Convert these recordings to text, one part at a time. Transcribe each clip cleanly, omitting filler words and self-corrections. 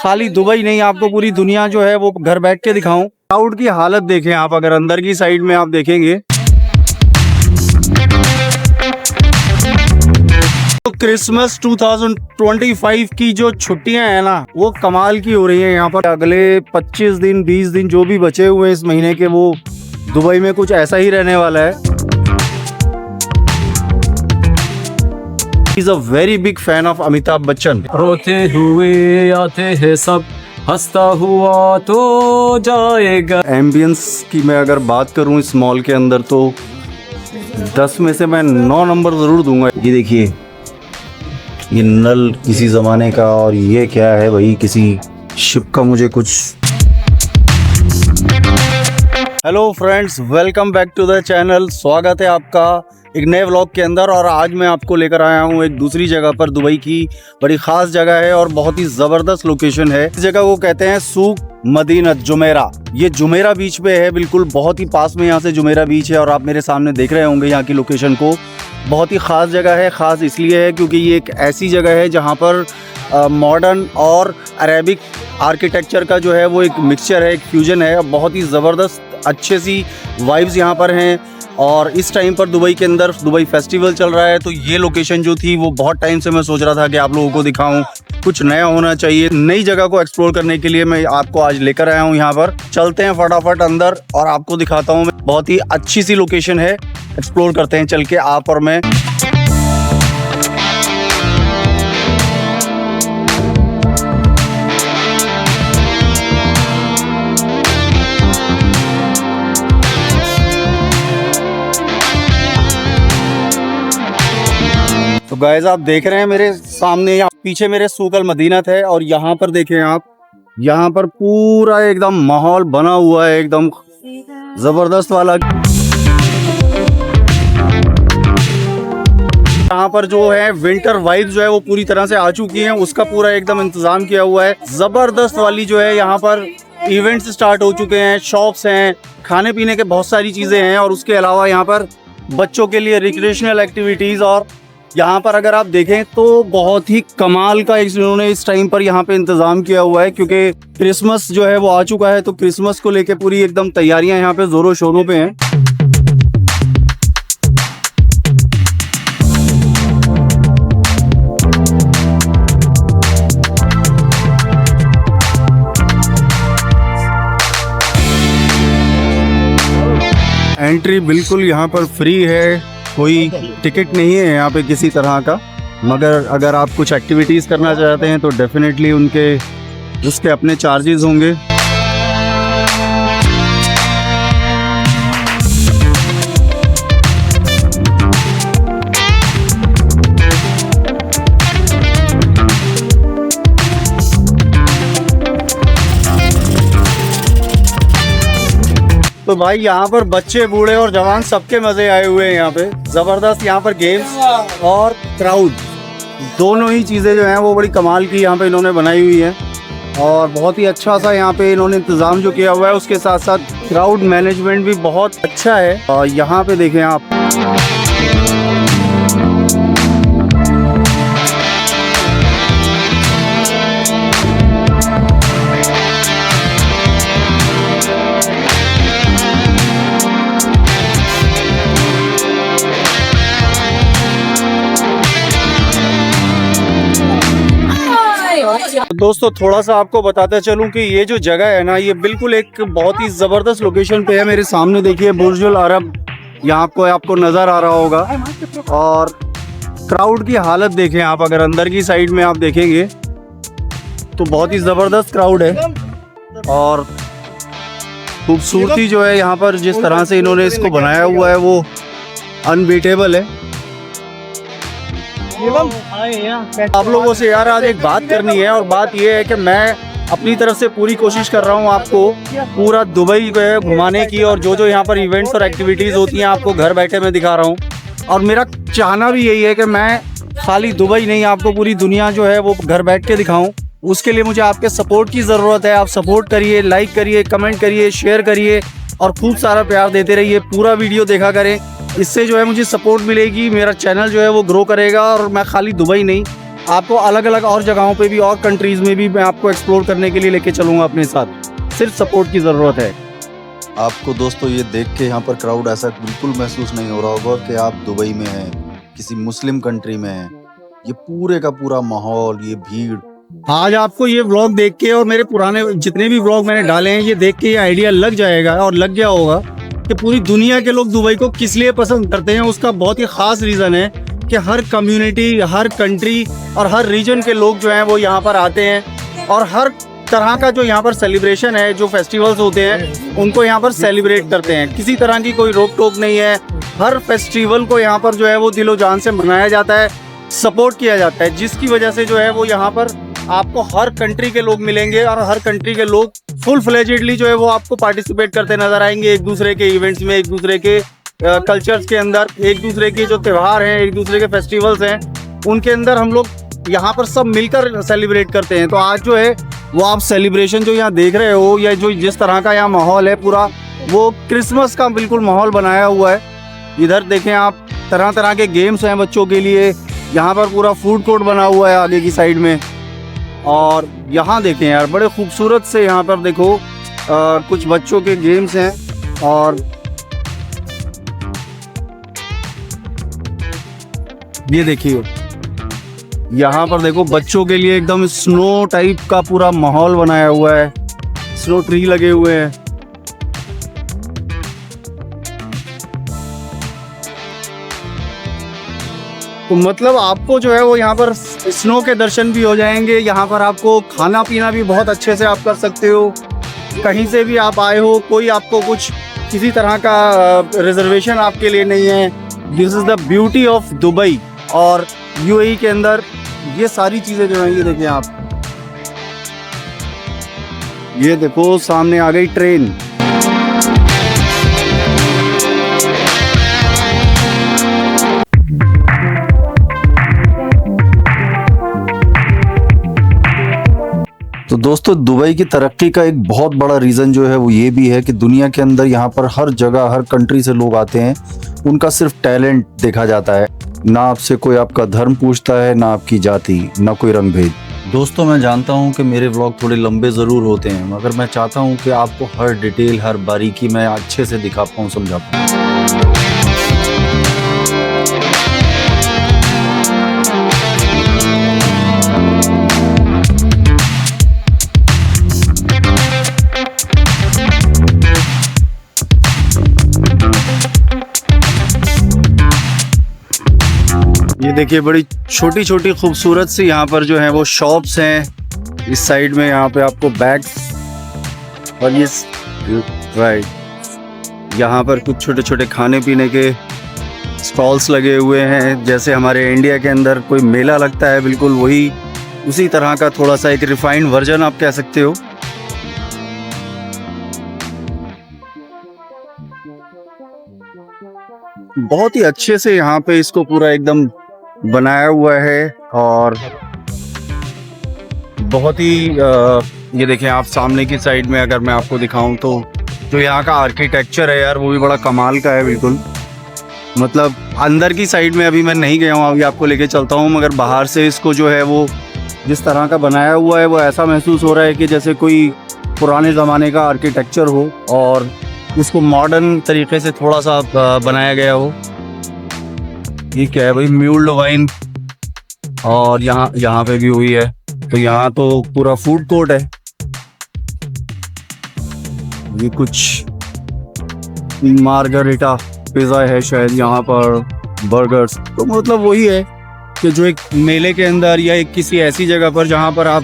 खाली दुबई नहीं, आपको पूरी दुनिया जो है वो घर बैठ के दिखाऊं। क्राउड की हालत देखें आप, अगर अंदर की साइड में आप देखेंगे तो क्रिसमस 2025 की जो छुट्टियां हैं ना, वो कमाल की हो रही हैं यहाँ पर। अगले 25 दिन 20 दिन जो भी बचे हुए हैं इस महीने के, वो दुबई में कुछ ऐसा ही रहने वाला है। He's a very big fan of Amitabh Bachchan. रोते हुए आते हैं सब, हंसता हुआ तो जाएगा। एम्बियंस की मैं अगर बात करूं इस मॉल के अंदर तो 10 में से मैं 9 नंबर ज़रूर दूंगा। ये देखिए, ये नल किसी ज़माने का, और ये क्या है भाई, किसी शिप का मुझे कुछ। Hello friends, welcome back to the channel. स्वागत है आपका एक नए व्लॉग के अंदर। और आज मैं आपको लेकर आया हूँ एक दूसरी जगह पर। दुबई की बड़ी ख़ास जगह है और बहुत ही ज़बरदस्त लोकेशन है। इस जगह को कहते हैं सूक मदीनत जुमेरा। ये जुमेरा बीच पे है, बिल्कुल बहुत ही पास में यहाँ से जुमेरा बीच है। और आप मेरे सामने देख रहे होंगे यहाँ की लोकेशन को। बहुत ही ख़ास जगह है। ख़ास इसलिए है क्योंकि ये एक ऐसी जगह है जहाँ पर मॉडर्न और अरेबिक आर्किटेक्चर का जो है वो एक मिक्सचर है, एक फ्यूजन है। बहुत ही ज़बरदस्त अच्छे सी वाइब्स यहाँ पर हैं। और इस टाइम पर दुबई के अंदर दुबई फेस्टिवल चल रहा है, तो ये लोकेशन जो थी वो बहुत टाइम से मैं सोच रहा था कि आप लोगों को दिखाऊं। कुछ नया होना चाहिए। नई जगह को एक्सप्लोर करने के लिए मैं आपको आज लेकर आया हूं यहाँ पर। चलते हैं फटाफट अंदर और आपको दिखाता हूँ। बहुत ही अच्छी सी लोकेशन है, एक्सप्लोर करते हैं चल के आप और मैं। तो गाइस, आप देख रहे हैं मेरे सामने, यहाँ पीछे मेरे सूकल मदीनत है। और यहाँ पर देखें आप, यहाँ पर पूरा एकदम माहौल बना हुआ है, एकदम जबरदस्त वाला। यहाँ पर जो है विंटर वाइब जो है वो पूरी तरह से आ चुकी है, उसका पूरा एकदम इंतजाम किया हुआ है। जबरदस्त वाली जो है यहाँ पर इवेंट्स स्टार्ट हो चुके हैं, शॉप्स हैं, खाने पीने के बहुत सारी चीजें हैं। और उसके अलावा यहाँ पर बच्चों के लिए रिक्रिएशनल एक्टिविटीज। और यहाँ पर अगर आप देखें तो बहुत ही कमाल का इन्होंने इस टाइम पर यहाँ पे इंतज़ाम किया हुआ है, क्योंकि क्रिसमस जो है वो आ चुका है। तो क्रिसमस को लेके पूरी एकदम तैयारियां यहाँ पे जोरों शोरों पे हैं। एंट्री बिल्कुल यहाँ पर फ्री है, कोई टिकट नहीं है यहाँ पे किसी तरह का। मगर अगर आप कुछ एक्टिविटीज़ करना चाहते हैं तो डेफिनेटली उसके अपने चार्जेस होंगे। तो भाई यहाँ पर बच्चे बूढ़े और जवान सबके मजे आए हुए हैं। यहाँ पे जबरदस्त, यहाँ पर गेम्स और क्राउड दोनों ही चीज़ें जो हैं वो बड़ी कमाल की यहाँ पे इन्होंने बनाई हुई हैं। और बहुत ही अच्छा सा यहाँ पे इन्होंने इंतज़ाम जो किया हुआ है, उसके साथ साथ क्राउड मैनेजमेंट भी बहुत अच्छा है। और यहाँ पे देखें आप, दोस्तों थोड़ा सा आपको बताते चलूं कि ये जो जगह है ना, ये बिल्कुल एक बहुत ही ज़बरदस्त लोकेशन पे है। मेरे सामने देखिए बुर्ज अल अरब, यहाँ आपको नज़र आ रहा होगा। और क्राउड की हालत देखें आप, अगर अंदर की साइड में आप देखेंगे तो बहुत ही ज़बरदस्त क्राउड है। और खूबसूरती जो है यहाँ पर, जिस तरह से इन्होंने इसको बनाया हुआ है वो अनबीटेबल है। आप लोगों से यार आज एक बात करनी है, और बात ये है कि मैं अपनी तरफ से पूरी कोशिश कर रहा हूँ आपको पूरा दुबई घुमाने की। और जो यहाँ पर इवेंट्स और एक्टिविटीज़ होती हैं आपको घर बैठे मैं दिखा रहा हूँ। और मेरा चाहना भी यही है कि मैं खाली दुबई नहीं, आपको पूरी दुनिया जो है वो घर बैठ के दिखाऊँ। उसके लिए मुझे आपके सपोर्ट की ज़रूरत है। आप सपोर्ट करिए, लाइक करिए, कमेंट करिए, शेयर करिए और खूब सारा प्यार देते रहिए। पूरा वीडियो देखा करें, इससे जो है मुझे सपोर्ट मिलेगी, मेरा चैनल जो है वो ग्रो करेगा। और मैं खाली दुबई नहीं, आपको अलग अलग और जगहों पे भी और कंट्रीज़ में भी मैं आपको एक्सप्लोर करने के लिए लेके चलूँगा अपने साथ। सिर्फ सपोर्ट की ज़रूरत है। आपको दोस्तों ये देख के यहाँ पर क्राउड ऐसा बिल्कुल महसूस नहीं हो रहा होगा कि आप दुबई में हैं, किसी मुस्लिम कंट्री में हैं। ये पूरे का पूरा माहौल, ये भीड़। आज आपको ये व्लॉग देख के और मेरे पुराने जितने भी व्लॉग मैंने डाले हैं, ये देख के ये आइडिया लग जाएगा और लग गया होगा कि पूरी दुनिया के लोग दुबई को किस लिए पसंद करते हैं। उसका बहुत ही ख़ास रीज़न है कि हर कम्युनिटी, हर कंट्री और हर रीजन के लोग जो हैं वो यहाँ पर आते हैं और हर तरह का जो यहाँ पर सेलिब्रेशन है, जो फेस्टिवल्स होते हैं उनको यहाँ पर सेलिब्रेट करते हैं। किसी तरह की कोई रोक टोक नहीं है। हर फेस्टिवल को यहाँ पर जो है वो दिलो जान से मनाया जाता है, सपोर्ट किया जाता है, जिसकी वजह से जो है वो यहाँ पर आपको हर कंट्री के लोग मिलेंगे और हर कंट्री के लोग फुल फ्लेजेडली जो है वो आपको पार्टिसिपेट करते नजर आएंगे एक दूसरे के इवेंट्स में, एक दूसरे के कल्चर्स के अंदर, एक दूसरे के जो त्यौहार हैं, एक दूसरे के फेस्टिवल्स हैं, उनके अंदर हम लोग यहाँ पर सब मिलकर सेलिब्रेट करते हैं। तो आज जो है वो आप सेलिब्रेशन जो यहाँ देख रहे हो या जो जिस तरह का यहाँ माहौल है पूरा, वो क्रिसमस का बिल्कुल माहौल बनाया हुआ है। इधर देखें आप, तरह तरह के गेम्स हैं बच्चों के लिए। यहाँ पर पूरा फूड कोर्ट बना हुआ है आगे की साइड में। और यहाँ देखें यार, बड़े खूबसूरत से यहाँ पर देखो कुछ बच्चों के गेम्स हैं। और ये देखिए यहाँ पर देखो बच्चों के लिए एकदम स्नो टाइप का पूरा माहौल बनाया हुआ है, स्नो ट्री लगे हुए हैं। तो मतलब आपको जो है वो यहाँ पर स्नो के दर्शन भी हो जाएंगे। यहाँ पर आपको खाना पीना भी बहुत अच्छे से आप कर सकते हो। कहीं से भी आप आए हो, कोई आपको कुछ किसी तरह का रिजर्वेशन आपके लिए नहीं है। This is the beauty of Dubai. और यूएई के अंदर ये सारी चीज़ें जो हैं, ये देखिए आप, ये देखो सामने आ गई ट्रेन। तो दोस्तों दुबई की तरक्की का एक बहुत बड़ा रीज़न जो है वो ये भी है कि दुनिया के अंदर यहाँ पर हर जगह, हर कंट्री से लोग आते हैं। उनका सिर्फ टैलेंट देखा जाता है। ना आपसे कोई आपका धर्म पूछता है, ना आपकी जाति, ना कोई रंग भेद। दोस्तों मैं जानता हूँ कि मेरे व्लॉग थोड़े लंबे ज़रूर होते हैं, मगर मैं चाहता हूँ कि आपको हर डिटेल, हर बारीकी मैं अच्छे से दिखा पाऊँ, समझा पाऊँ। ये देखिए बड़ी छोटी छोटी खूबसूरत सी यहाँ पर जो है वो शॉप्स हैं। इस साइड में यहाँ पे आपको बैग्स और ये राइट, यहाँ पर कुछ छोटे छोटे खाने पीने के स्टॉल्स लगे हुए हैं। जैसे हमारे इंडिया के अंदर कोई मेला लगता है, बिल्कुल वही उसी तरह का थोड़ा सा एक रिफाइंड वर्जन आप कह सकते हो। बहुत ही अच्छे से यहाँ पे इसको पूरा एकदम बनाया हुआ है। और बहुत ही ये देखें आप, सामने की साइड में अगर मैं आपको दिखाऊं तो जो यहाँ का आर्किटेक्चर है यार, वो भी बड़ा कमाल का है बिल्कुल। मतलब अंदर की साइड में अभी मैं नहीं गया हूँ, अभी आपको लेके चलता हूँ, मगर बाहर से इसको जो है वो जिस तरह का बनाया हुआ है वो ऐसा महसूस हो रहा है कि जैसे कोई पुराने ज़माने का आर्किटेक्चर हो और इसको मॉडर्न तरीके से थोड़ा सा बनाया गया हो। ये क्या है भाई, म्यूल्ड वाइन, और यहाँ पे भी हुई है। तो यहाँ तो पूरा फूड कोर्ट है। ये कुछ मार्गरिटा पिज़्ज़ा है शायद यहाँ पर, बर्गर्स। तो मतलब वही है कि जो एक मेले के अंदर या एक किसी ऐसी जगह पर जहाँ पर आप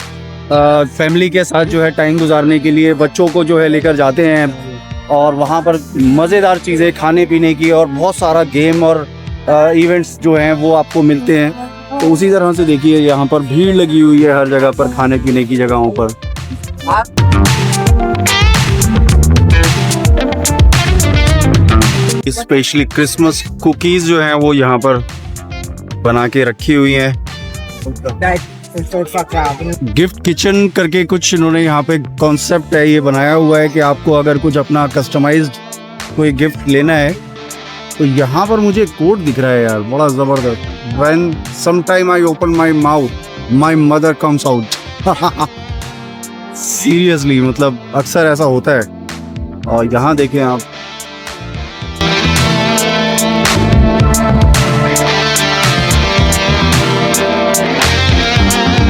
फैमिली के साथ जो है टाइम गुजारने के लिए बच्चों को जो है लेकर जाते हैं, और वहाँ पर मज़ेदार चीज़ें खाने पीने की और बहुत सारा गेम और इवेंट्स जो हैं वो आपको मिलते हैं। तो उसी तरह से देखिए यहाँ पर भीड़ लगी हुई है हर जगह पर, खाने पीने की जगहों पर। स्पेशली क्रिसमस कुकीज़ जो हैं वो यहाँ पर बना के रखी हुई हैं। गिफ्ट किचन करके कुछ इन्होंने यहाँ पे कॉन्सेप्ट है ये बनाया हुआ है कि आपको अगर कुछ अपना कस्टमाइज्ड कोई गिफ्ट लेना है तो यहाँ पर मुझे कोड दिख रहा है यार, बड़ा ज़बरदस्त। When sometime I open my mouth my mother comes out. Seriously मतलब अक्सर ऐसा होता है। और यहाँ देखें आप,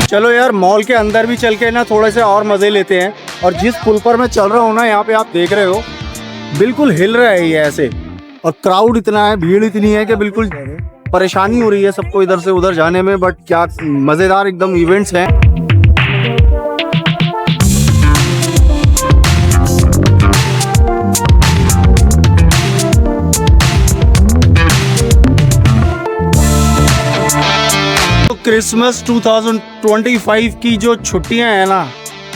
चलो यार मॉल के अंदर भी चल के ना थोड़े से और मज़े लेते हैं। और जिस पुल पर मैं चल रहा हूँ ना, यहाँ पे आप देख रहे हो बिल्कुल हिल रहा है ये ऐसे, और क्राउड इतना है, भीड़ इतनी है कि बिल्कुल परेशानी हो रही है सबको इधर से उधर जाने में। बट क्या मज़ेदार एकदम इवेंट्स हैं। तो क्रिसमस 2025 की जो छुट्टियां हैं ना,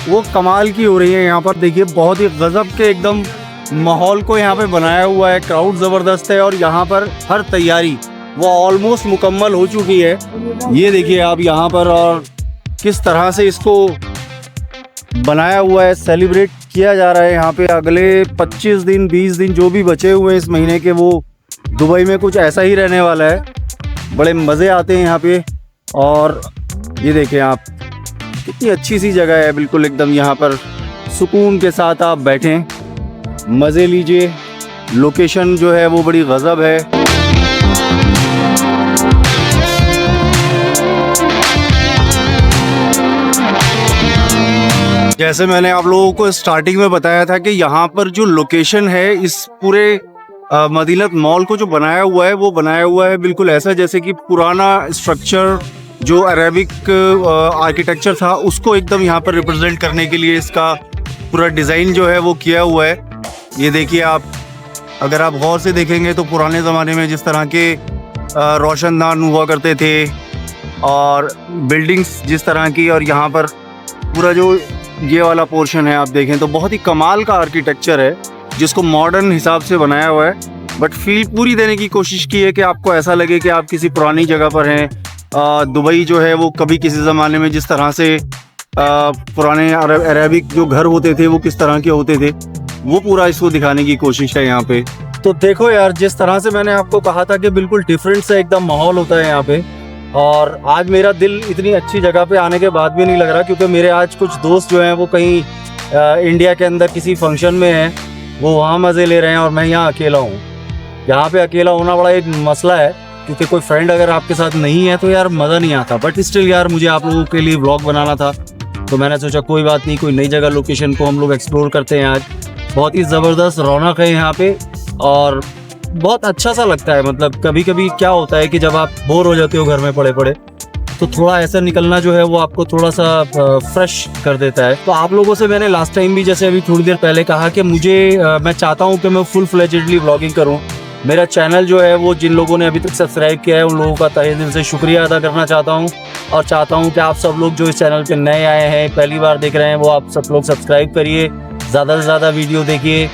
वो कमाल की हो रही है। यहाँ पर देखिए बहुत ही गजब के एकदम माहौल को यहाँ पे बनाया हुआ है, क्राउड ज़बरदस्त है। और यहाँ पर हर तैयारी वो ऑलमोस्ट मुकम्मल हो चुकी है। ये देखिए आप यहाँ पर, और किस तरह से इसको बनाया हुआ है, सेलिब्रेट किया जा रहा है। यहाँ पे अगले 25 दिन 20 दिन जो भी बचे हुए हैं इस महीने के, वो दुबई में कुछ ऐसा ही रहने वाला है। बड़े मज़े आते हैं यहाँ पे। और ये देखें आप, कितनी अच्छी सी जगह है, बिल्कुल एकदम यहाँ पर सुकून के साथ आप बैठें, मज़े लीजिए। लोकेशन जो है वो बड़ी गज़ब है। जैसे मैंने आप लोगों को स्टार्टिंग में बताया था कि यहाँ पर जो लोकेशन है, इस पूरे मदीनत मॉल को जो बनाया हुआ है, वो बनाया हुआ है बिल्कुल ऐसा जैसे कि पुराना स्ट्रक्चर जो अरेबिक आर्किटेक्चर था उसको एकदम यहाँ पर रिप्रेजेंट करने के लिए इसका पूरा डिज़ाइन जो है वो किया हुआ है। ये देखिए आप, अगर आप गौर से देखेंगे तो पुराने ज़माने में जिस तरह के रोशनदान हुआ करते थे और बिल्डिंग्स जिस तरह की, और यहाँ पर पूरा जो ये वाला पोर्शन है आप देखें तो बहुत ही कमाल का आर्किटेक्चर है जिसको मॉडर्न हिसाब से बनाया हुआ है। बट फील पूरी देने की कोशिश की है कि आपको ऐसा लगे कि आप किसी पुरानी जगह पर हैं। दुबई जो है वो कभी किसी ज़माने में जिस तरह से पुराने अरेबिक जो घर होते थे वो किस तरह के होते थे, वो पूरा इसको दिखाने की कोशिश है यहाँ पे। तो देखो यार, जिस तरह से मैंने आपको कहा था कि बिल्कुल डिफरेंट सा एकदम माहौल होता है यहाँ पे। और आज मेरा दिल इतनी अच्छी जगह पे आने के बाद भी नहीं लग रहा, क्योंकि मेरे आज कुछ दोस्त जो हैं वो कहीं इंडिया के अंदर किसी फंक्शन में हैं, वो वहाँ मज़े ले रहे हैं और मैं यहाँ अकेला हूँ। यहाँ पे अकेला होना बड़ा एक मसला है, क्योंकि कोई फ्रेंड अगर आपके साथ नहीं है तो यार मज़ा नहीं आता। बट स्टिल यार मुझे आप लोगों के लिए व्लॉग बनाना था, तो मैंने सोचा कोई बात नहीं, कोई नई जगह लोकेशन को हम लोग एक्सप्लोर करते हैं। आज बहुत ही ज़बरदस्त रौनक है यहाँ पे और बहुत अच्छा सा लगता है। मतलब कभी कभी क्या होता है कि जब आप बोर हो जाते हो घर में पड़े पड़े, तो थोड़ा ऐसा निकलना जो है वो आपको थोड़ा सा फ्रेश कर देता है। तो आप लोगों से मैंने लास्ट टाइम भी, जैसे अभी थोड़ी देर पहले कहा कि मैं चाहता हूँ कि मैं फुल फ्लेजेडली व्लॉगिंग करूँ। मेरा चैनल जो है वो जिन लोगों ने अभी तक सब्सक्राइब किया है उन लोगों का तहे दिल से शुक्रिया अदा करना चाहता हूँ। और चाहता हूँ कि आप सब लोग जो इस चैनल पे नए आए हैं, पहली बार देख रहे हैं, वो आप सब लोग सब्सक्राइब करिए, ज़्यादा से ज़्यादा वीडियो देखिए,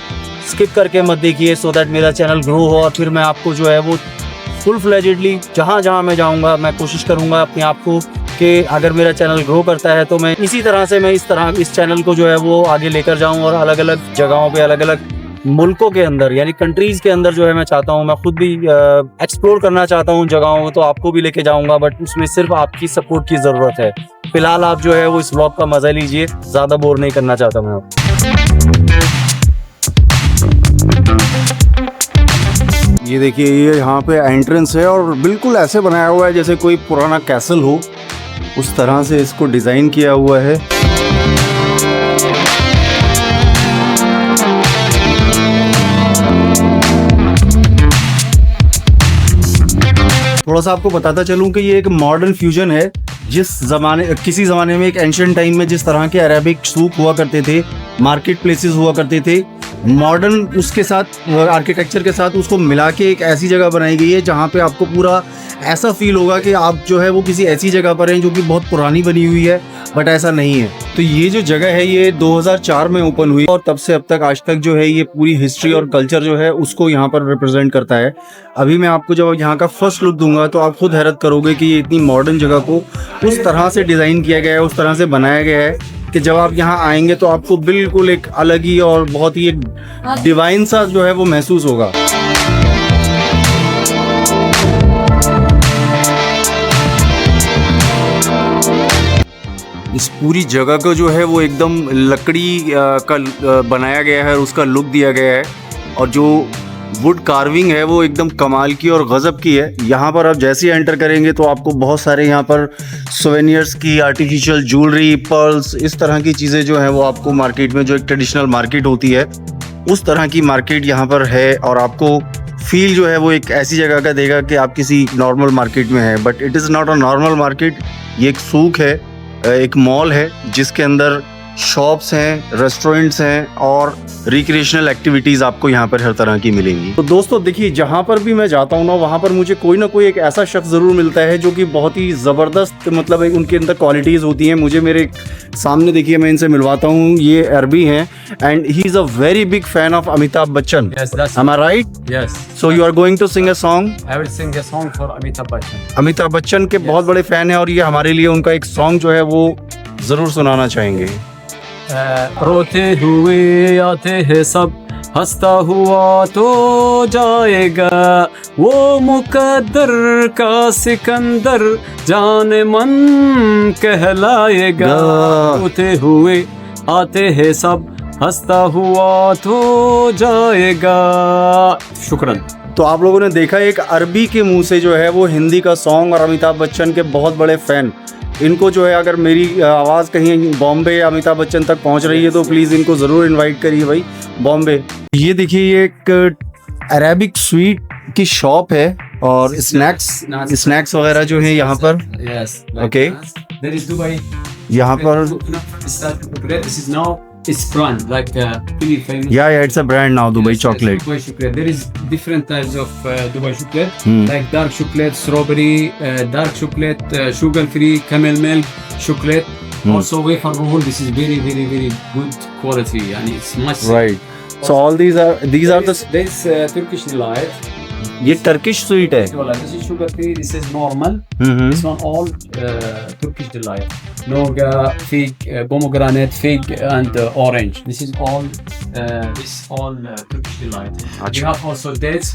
स्किप करके मत देखिए, सो दैट मेरा चैनल ग्रो हो। और फिर मैं आपको जो है वो फुल फ्लेजेडली जहाँ जहाँ मैं जाऊँगा मैं कोशिश करूँगा अपने आप को कि अगर मेरा चैनल ग्रो करता है तो मैं इसी तरह से इस चैनल को जो है वो आगे लेकर जाऊँ और अलग अलग जगहों पे, अलग अलग मुल्कों के अंदर यानी कंट्रीज़ के अंदर जो है मैं चाहता हूँ, मैं खुद भी एक्सप्लोर करना चाहता हूँ उन जगहों को, तो आपको भी लेके जाऊँगा। बट उसमें सिर्फ आपकी सपोर्ट की ज़रूरत है। फिलहाल आप जो है वो इस व्लॉग का मज़ा लीजिए, ज़्यादा बोर नहीं करना चाहता मैं आपको। ये देखिए, ये यहाँ पे एंट्रेंस है और बिल्कुल ऐसे बनाया हुआ है जैसे कोई पुराना कैसल हो, उस तरह से इसको डिज़ाइन किया हुआ है। थोड़ा सा आपको बताता चलूँ कि ये एक मॉडर्न फ्यूजन है। किसी ज़माने में एक एंशिएंट टाइम में जिस तरह के अरेबिक सूक हुआ करते थे, मार्केट प्लेसेस हुआ करते थे, मॉडर्न उसके साथ आर्किटेक्चर के साथ उसको मिला के एक ऐसी जगह बनाई गई है जहाँ पे आपको पूरा ऐसा फील होगा कि आप जो है वो किसी ऐसी जगह पर हैं जो कि बहुत पुरानी बनी हुई है, बट ऐसा नहीं है। तो ये जो जगह है ये 2004 में ओपन हुई और तब से अब तक आज तक जो है ये पूरी हिस्ट्री और कल्चर जो है उसको यहाँ पर रिप्रेजेंट करता है। अभी मैं आपको जब यहाँ का फर्स्ट लुक दूंगा तो आप खुद हैरत करोगे कि ये इतनी मॉडर्न जगह को उस तरह से डिज़ाइन किया गया है, उस तरह से बनाया गया है कि जब आप यहाँ आएंगे तो आपको बिल्कुल एक अलग ही और बहुत ही एक डिवाइन सा जो है वो महसूस होगा। इस पूरी जगह को जो है वो एकदम लकड़ी का बनाया गया है, उसका लुक दिया गया है। और जो वुड कार्विंग है वो एकदम कमाल की और गज़ब की है। यहाँ पर आप जैसे ही एंटर करेंगे तो आपको बहुत सारे यहाँ पर सोवेनियर्स की आर्टिफिशियल ज्वेलरी, पर्ल्स, इस तरह की चीज़ें जो हैं वो आपको मार्केट में, जो एक ट्रेडिशनल मार्केट होती है उस तरह की मार्केट यहाँ पर है। और आपको फील जो है वो एक ऐसी जगह का देगा कि आप किसी नॉर्मल मार्केट में हैं, but it is not a normal market. ये एक सूक है, एक मॉल है जिसके अंदर शॉप्स हैं, रेस्टोरेंट्स हैं और रिक्रिएशनल एक्टिविटीज़ आपको यहाँ पर हर तरह की मिलेंगी। तो दोस्तों देखिए, जहाँ पर भी मैं जाता हूँ ना वहाँ पर मुझे कोई ना कोई एक ऐसा शख्स ज़रूर मिलता है जो कि बहुत ही ज़बरदस्त, मतलब उनके अंदर क्वालिटीज़ होती हैं। मुझे मेरे सामने देखिए, मैं इनसे मिलवाता हूँ, ये अरबी हैं and he is a very big fan of Amitabh Bachchan. Am I right? Yes. So you are going to sing a song? I will sing a song for Amitabh Bachchan. Amitabh Bachchan के बहुत बड़े फ़ैन हैं और ये हमारे लिए उनका एक सॉन्ग जो है वो ज़रूर सुनाना चाहेंगे। रोते हुए आते हैं सब, हंसता हुआ तो जाएगा, वो मुकद्दर का सिकंदर जाने मन कहलाएगा। रोते हुए आते हैं सब, हंसता हुआ तो जाएगा। शुक्रान। तो आप लोगों ने देखा, एक अरबी के मुंह से जो है वो हिंदी का सॉन्ग, और अमिताभ बच्चन के बहुत बड़े फ़ैन। इनको जो है, अगर मेरी आवाज़ कहीं बॉम्बे या अमिताभ बच्चन तक पहुंच रही है तो प्लीज़ इनको ज़रूर इनवाइट करिए भाई बॉम्बे। ये देखिए, ये एक अरेबिक स्वीट की शॉप है और स्नैक्स वगैरह जो है यहाँ पर। ओके, यहाँ पर It's brand like really famous. yeah, it's a brand now, Dubai Yes, chocolate. Dubai chocolate. There is different types of Dubai chocolate, Hmm. like dark chocolate, strawberry, dark chocolate, sugar-free, camel milk chocolate. Also wafer roll. This is very, very, very good quality, and it's much. Right. So all these are the This Turkish delight. ये Turkish sweet है। This is sugar-free. This is normal. Hmm. This one all Turkish delight. Nougat, fig, pomegranate, fig, and orange. This is all Turkish delight. We have also dates,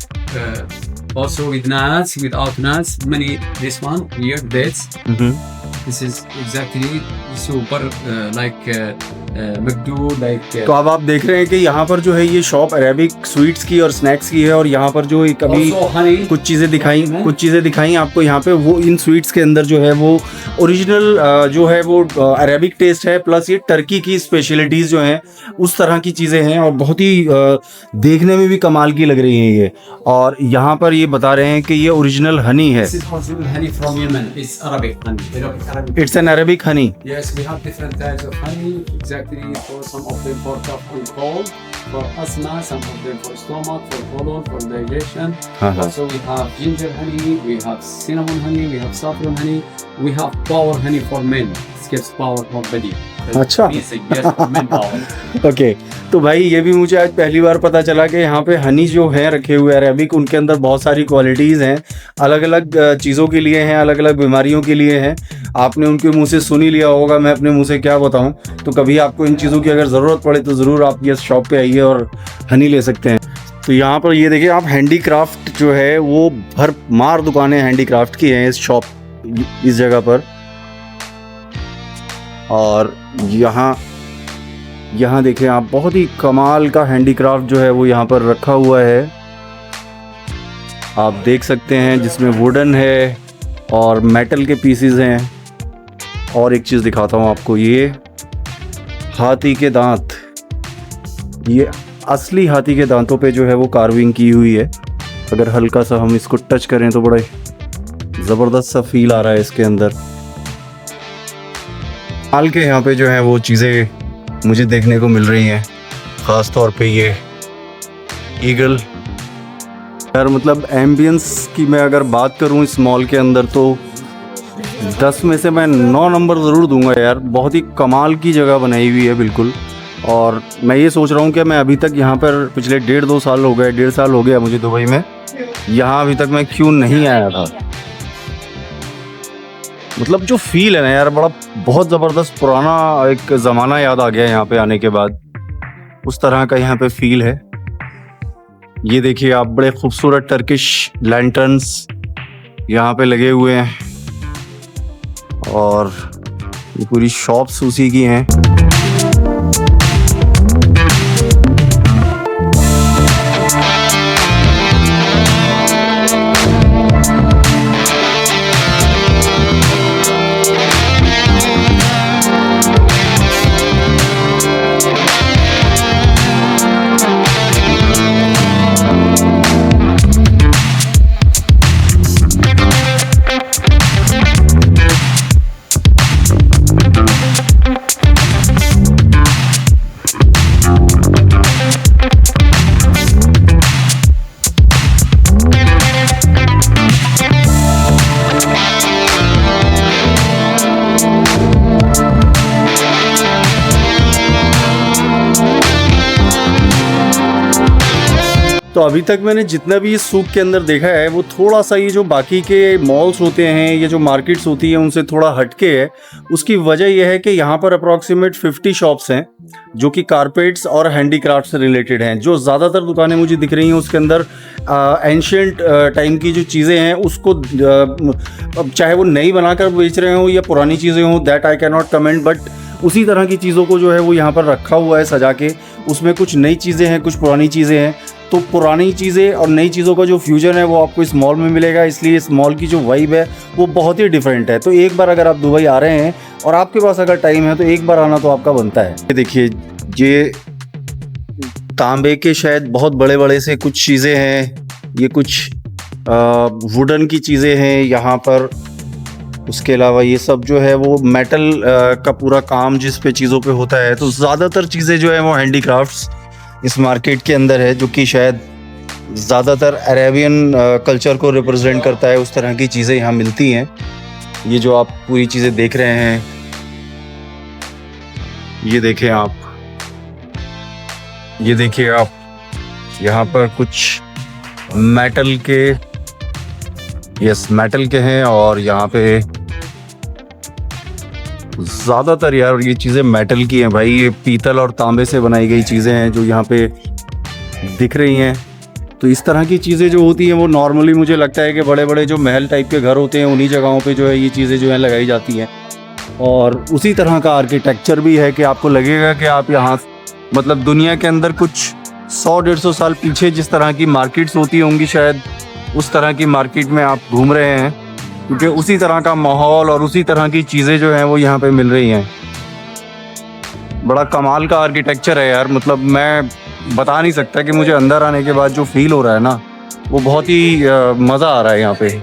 also with nuts, without nuts. This one here dates. This is exactly super like McDo like. तो अब आप देख रहे हैं कि यहाँ पर जो है ये शॉप अरेबिक स्वीट्स की और स्नैक्स की है। और यहाँ पर जो एक अभी Also honey. कुछ चीज़ें दिखाई आपको यहाँ पे, वो इन स्वीट्स के अंदर जो है वो ओरिजिनल जो है वो अरेबिक टेस्ट है, प्लस ये टर्की की स्पेशलिटीज़ जो हैं उस तरह की चीज़ें हैं और बहुत ही देखने में भी कमाल की लग रही हैं ये। और यहाँ पर ये बता रहे हैं कि ये ओरिजिनल हनी है। This is original honey from Yemen. It's Arabic honey. Arabic. It's an Arabic Honey. Yes, we have different types of honey. Exactly, for some of them for cough and cold, for asthma, some of them for stomach, for colon, for digestion. Also, we have ginger honey, we have cinnamon honey, we have saffron honey, we have power honey for men. It gives power for body. अच्छा। Yes, men power. Okay, तो भाई ये भी मुझे आज पहली बार पता चला कि यहाँ पे हनी जो है रखे हुए अरेबिक, उनके अंदर बहुत सारी क्वालिटीज़ हैं, अलग अलग चीज़ों के लिए हैं, अलग अलग बीमारियों के लिए हैं। आपने उनके मुंह से सुन ही लिया होगा, मैं अपने मुंह से क्या बताऊँ। तो कभी आपको इन चीज़ों की अगर ज़रूरत पड़े तो ज़रूर आप ये शॉप पे आइए और हनी ले सकते हैं। तो यहाँ पर ये देखिए आप, हैंडीक्राफ्ट जो है वो भर मार दुकानें हैंडीक्राफ्ट की हैं इस शॉप, इस जगह पर। और यहाँ देखें आप, बहुत ही कमाल का हैंडीक्राफ्ट जो है वो यहाँ पर रखा हुआ है, आप देख सकते हैं, जिसमें वुडन है और मेटल के पीसेस हैं। और एक चीज़ दिखाता हूँ आपको, ये हाथी के दांत, ये असली हाथी के दांतों पे जो है वो कार्विंग की हुई है। अगर हल्का सा हम इसको टच करें तो बड़ा ज़बरदस्त सा फील आ रहा है इसके अंदर। हाल के यहाँ पे जो है वो चीज़ें मुझे देखने को मिल रही हैं, ख़ास तौर पे ये ईगल। यार मतलब एम्बियंस की मैं अगर बात करूँ इस मॉल के अंदर तो 10 में से मैं 9 नंबर ज़रूर दूंगा यार। बहुत ही कमाल की जगह बनाई हुई है बिल्कुल। और मैं ये सोच रहा हूँ कि मैं अभी तक यहाँ पर पिछले 1.5-2 साल हो गए, 1.5 साल हो गया मुझे दुबई में, यहाँ अभी तक मैं क्यों नहीं आया था। मतलब जो फील है ना यार, बड़ा बहुत ज़बरदस्त पुराना एक ज़माना याद आ गया यहाँ पे आने के बाद, उस तरह का यहाँ पे फील है। ये देखिए आप, बड़े खूबसूरत टर्किश लैंटर्न्स यहाँ पे लगे हुए हैं। और ये पूरी शॉप्स उसी की हैं। तो अभी तक मैंने जितना भी इस सूक के अंदर देखा है वो थोड़ा सा ये जो बाकी के मॉल्स होते हैं, ये जो मार्केट्स होती हैं उनसे थोड़ा हटके है। उसकी वजह यह है कि यहाँ पर अप्रॉक्सीमेट 50 शॉप्स हैं जो कि कारपेट्स और हैंडीक्राफ्ट से रिलेटेड हैं। जो ज़्यादातर दुकानें मुझे दिख रही हैं उसके अंदर एंशियंट टाइम की जो चीज़ें हैं उसको अब चाहे वो नई बनाकर बेच रहे हों या पुरानी चीज़ें हों, that I can not comment, but उसी तरह की चीज़ों को जो है वो यहाँ पर रखा हुआ है सजा के। उसमें कुछ नई चीज़ें हैं, कुछ पुरानी चीज़ें हैं। तो पुरानी चीज़ें और नई चीज़ों का जो फ्यूजन है वो आपको इस मॉल में मिलेगा, इसलिए इस मॉल की जो वाइब है वो बहुत ही डिफरेंट है। तो एक बार अगर आप दुबई आ रहे हैं और आपके पास अगर टाइम है तो एक बार आना तो आपका बनता है। ये देखिए, ये तांबे के शायद बहुत बड़े बड़े से कुछ चीज़ें हैं, ये कुछ वुडन की चीज़ें हैं यहाँ पर। उसके अलावा ये सब जो है वो मेटल का पूरा काम जिस पे चीज़ों पे होता है। तो ज़्यादातर चीज़ें जो है वो हैंडीक्राफ्ट्स इस मार्केट के अंदर है, जो कि शायद ज़्यादातर अरेबियन कल्चर को रिप्रेजेंट करता है। उस तरह की चीज़ें यहाँ मिलती हैं। ये जो आप पूरी चीज़ें देख रहे हैं, ये देखें आप, ये देखिए आप, यहाँ पर कुछ मेटल के, यस मेटल के हैं। और यहाँ पे ज़्यादातर यार ये चीज़ें मेटल की हैं भाई। ये पीतल और तांबे से बनाई गई चीज़ें हैं जो यहाँ पे दिख रही हैं। तो इस तरह की चीज़ें जो होती हैं वो नॉर्मली मुझे लगता है कि बड़े बड़े जो महल टाइप के घर होते हैं उन्हीं जगहों पे जो है ये चीज़ें जो हैं लगाई जाती हैं। और उसी तरह का आर्किटेक्चर भी है कि आपको लगेगा कि आप यहाँ मतलब दुनिया के अंदर कुछ 100-150 साल पीछे जिस तरह की मार्केट्स होती होंगी शायद उस तरह की मार्केट में आप घूम रहे हैं, क्योंकि उसी तरह का माहौल और उसी तरह की चीज़ें जो हैं वो यहाँ पे मिल रही हैं। बड़ा कमाल का आर्किटेक्चर है यार, मतलब मैं बता नहीं सकता कि मुझे अंदर आने के बाद जो फील हो रहा है ना वो बहुत ही मज़ा आ रहा है यहाँ पे।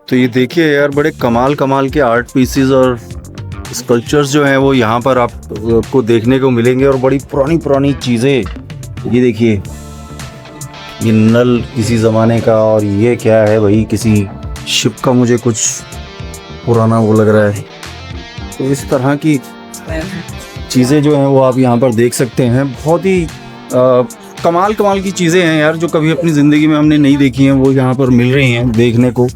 तो ये देखिए यार, बड़े कमाल कमाल के आर्ट पीसीज और स्कल्पचर्स जो हैं वो यहाँ पर आपको देखने को मिलेंगे। और बड़ी पुरानी पुरानी चीज़ें, ये देखिए, ये नल किसी ज़माने का, और ये क्या है भाई, किसी शिप का मुझे कुछ पुराना वो लग रहा है। तो इस तरह की चीज़ें जो हैं वो आप यहाँ पर देख सकते हैं। बहुत ही कमाल कमाल की चीज़ें हैं यार, जो कभी अपनी ज़िंदगी में हमने नहीं देखी हैं, वो यहाँ पर मिल रही हैं देखने को।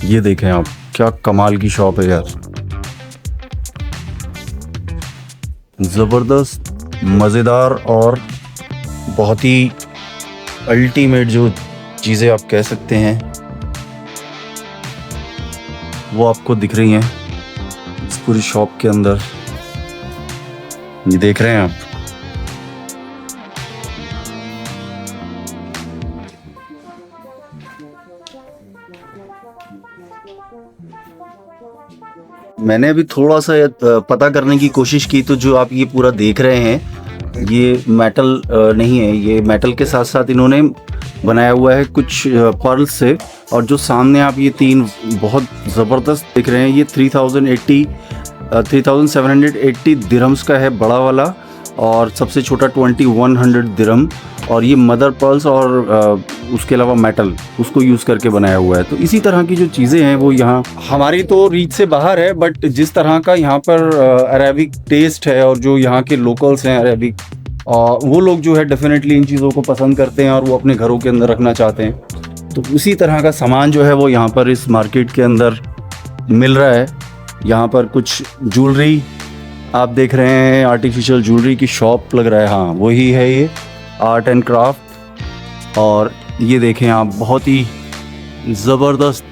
ये देखें आप, क्या कमाल की शॉप है यार, ज़बरदस्त, मज़ेदार और बहुत ही अल्टीमेट जो चीज़ें आप कह सकते हैं वो आपको दिख रही हैं इस पूरी शॉप के अंदर। ये देख रहे हैं आप, मैंने अभी थोड़ा सा पता करने की कोशिश की, तो जो आप ये पूरा देख रहे हैं ये मेटल नहीं है, ये मेटल के साथ साथ इन्होंने बनाया हुआ है कुछ पर्ल्स से। और जो सामने आप ये तीन बहुत ज़बरदस्त दिख रहे हैं, ये 3780 दिरहम्स का है बड़ा वाला, और सबसे छोटा 2100 दिरहम। और ये मदर पर्ल्स और उसके अलावा मेटल उसको यूज़ करके बनाया हुआ है। तो इसी तरह की जो चीज़ें हैं वो यहाँ हमारी तो रीच से बाहर है, बट जिस तरह का यहाँ पर अरेबिक टेस्ट है और जो यहाँ के लोकल्स हैं अरेबिक, वो लोग जो है डेफिनेटली इन चीज़ों को पसंद करते हैं और वो अपने घरों के अंदर रखना चाहते हैं। तो उसी तरह का सामान जो है वो यहाँ पर इस मार्केट के अंदर मिल रहा है। यहाँ पर कुछ ज्वेलरी आप देख रहे हैं, आर्टिफिशियल ज्वेलरी की शॉप लग रहा है। हाँ वही है ये, आर्ट एंड क्राफ्ट। और ये देखें आप, बहुत ही ज़बरदस्त।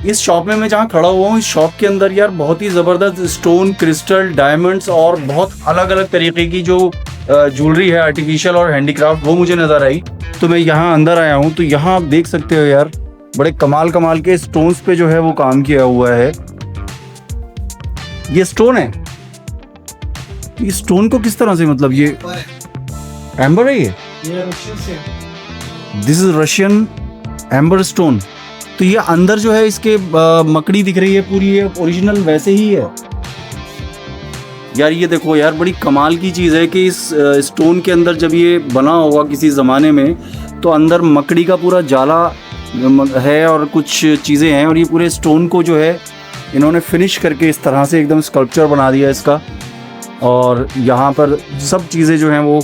इस शॉप में मैं जहाँ खड़ा हुआ हूँ, इस शॉप के अंदर यार बहुत ही ज़बरदस्त स्टोन, क्रिस्टल, डायमंड्स और बहुत अलग अलग तरीके की जो ज्वेलरी है आर्टिफिशियल और हैंडीक्राफ्ट, वो मुझे नज़र आई। तो मैं यहाँ अंदर आया हूँ, तो यहाँ आप देख सकते हो यार, बड़े कमाल कमाल के स्टोन्स पे जो है वो काम किया हुआ है। ये स्टोन है, ये स्टोन को किस तरह से, मतलब ये एम्बर है, ये this is Russian amber stone. तो ये अंदर जो है इसके मकड़ी दिख रही है पूरी, ये ओरिजिनल वैसे ही है यार। ये देखो यार, बड़ी कमाल की चीज़ है कि इस स्टोन के अंदर जब ये बना होगा किसी ज़माने में, तो अंदर मकड़ी का पूरा जाला है और कुछ चीज़ें हैं, और ये पूरे स्टोन को जो है इन्होंने फिनिश करके इस तरह से एकदम स्कल्पचर बना दिया इसका। और यहाँ पर सब चीज़ें जो हैं वो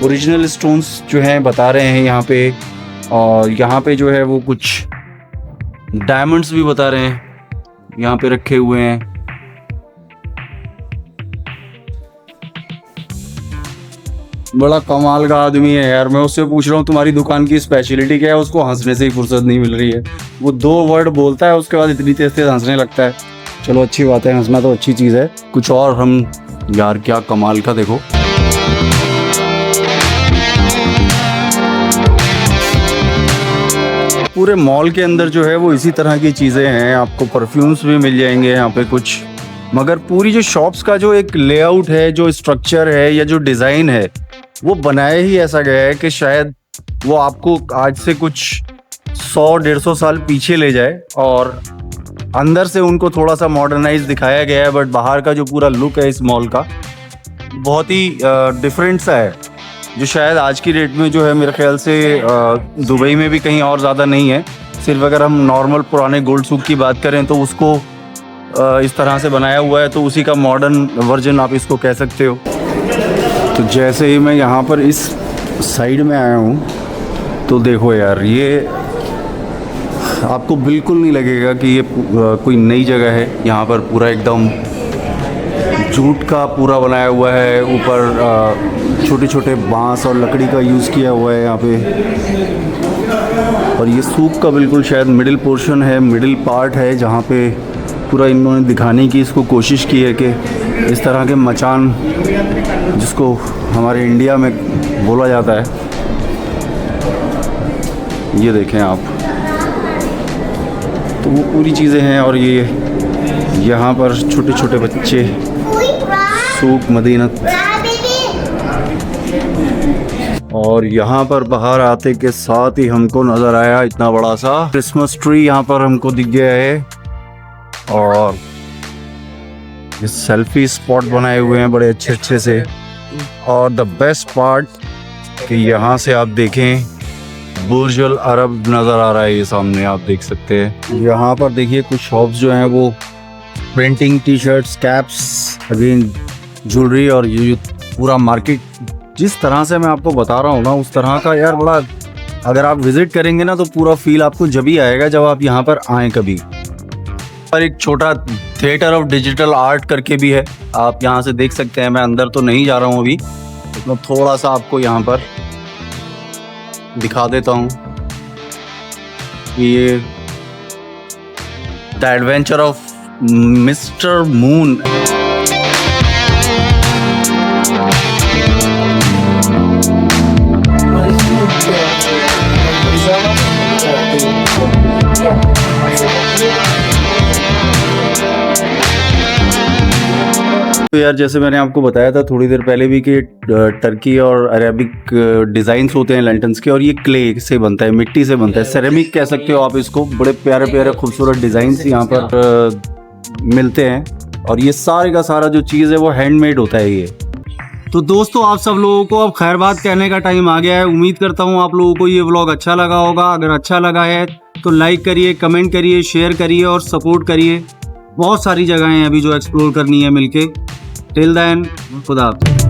ओरिजिनल स्टोन्स जो हैं बता रहे हैं यहाँ पे। और यहाँ पे जो है वो कुछ डायमंड्स भी बता रहे हैं, यहाँ पे रखे हुए हैं। बड़ा कमाल का आदमी है यार। मैं उससे पूछ रहा हूँ तुम्हारी दुकान की स्पेशलिटी क्या है, उसको हंसने से ही फुर्सत नहीं मिल रही है। वो 2 वर्ड बोलता है, उसके बाद इतनी तेज तेज हंसने लगता है। चलो अच्छी बात है, हंसना तो अच्छी चीज़ है। कुछ और हम यार, क्या कमाल का देखो, पूरे मॉल के अंदर जो है वो इसी तरह की चीज़ें हैं। आपको परफ्यूम्स भी मिल जाएंगे यहाँ पे कुछ, मगर पूरी जो शॉप्स का जो एक लेआउट है, जो स्ट्रक्चर है या जो डिज़ाइन है, वो बनाया ही ऐसा गया है कि शायद वो आपको आज से कुछ 100-150 साल पीछे ले जाए। और अंदर से उनको थोड़ा सा मॉडर्नाइज दिखाया गया है, बट बाहर का जो पूरा लुक है इस मॉल का बहुत ही डिफरेंट सा है, जो शायद आज की डेट में जो है मेरे ख्याल से दुबई में भी कहीं और ज़्यादा नहीं है। सिर्फ अगर हम नॉर्मल पुराने गोल्ड सूक की बात करें तो उसको इस तरह से बनाया हुआ है, तो उसी का मॉडर्न वर्जन आप इसको कह सकते हो। तो जैसे ही मैं यहाँ पर इस साइड में आया हूँ, तो देखो यार, ये आपको बिल्कुल नहीं लगेगा कि ये कोई नई जगह है। यहाँ पर पूरा एकदम जूट का पूरा बनाया हुआ है, ऊपर छोटे छोटे बांस और लकड़ी का यूज़ किया हुआ है यहाँ पे। और ये सूक का बिल्कुल शायद मिडिल पोर्शन है, मिडिल पार्ट है, जहाँ पे पूरा इन्होंने दिखाने की इसको कोशिश की है कि इस तरह के मचान, जिसको हमारे इंडिया में बोला जाता है, ये देखें आप, तो वो पूरी चीज़ें हैं। और ये यहाँ पर छोटे छोटे बच्चे, सूक मदीनत। और यहाँ पर बाहर आते के साथ ही हमको नज़र आया इतना बड़ा सा क्रिसमस ट्री यहाँ पर हमको दिख गया है। और ये सेल्फी स्पॉट बनाए हुए हैं बड़े अच्छे अच्छे से। और द बेस्ट पार्ट कि यहाँ से आप देखें बुर्ज अल अरब नज़र आ रहा है, ये सामने आप देख सकते हैं। यहाँ पर देखिए कुछ शॉप्स जो हैं वो printing, T shirts, caps, again jewellery, और ये पूरा मार्केट जिस तरह से मैं आपको बता रहा हूँ ना, उस तरह का यार बड़ा, अगर आप विज़िट करेंगे ना तो पूरा फील आपको जब ही आएगा जब आप यहाँ पर आएँ कभी। पर एक छोटा थिएटर ऑफ डिजिटल आर्ट करके भी है, आप यहाँ से देख सकते हैं। मैं अंदर तो नहीं जा रहा हूँ अभी, तो थोड़ा सा आपको यहाँ पर दिखा देता हूँ। ये the adventure of mister moon. तो यार जैसे मैंने आपको बताया था थोड़ी देर पहले भी कि टर्की और अरेबिक डिज़ाइंस होते हैं लैंटर्न्स के, और ये क्ले से बनता है, मिट्टी से बनता है, सेरेमिक कह सकते हो आप इसको। बड़े प्यारे प्यारे खूबसूरत डिज़ाइंस यहाँ पर मिलते हैं, और ये सारे का सारा जो चीज़ है वो हैंडमेड होता है ये। तो दोस्तों आप सब लोगों को अब खैर बात कहने का टाइम आ गया है। उम्मीद करता हूँ आप लोगों को ये व्लॉग अच्छा लगा होगा। अगर अच्छा लगा है तो लाइक करिए, कमेंट करिए, शेयर करिए और सपोर्ट करिए। बहुत सारी जगहें हैं अभी जो एक्सप्लोर करनी है मिलके। टिल देन, खुदा हाफिज़।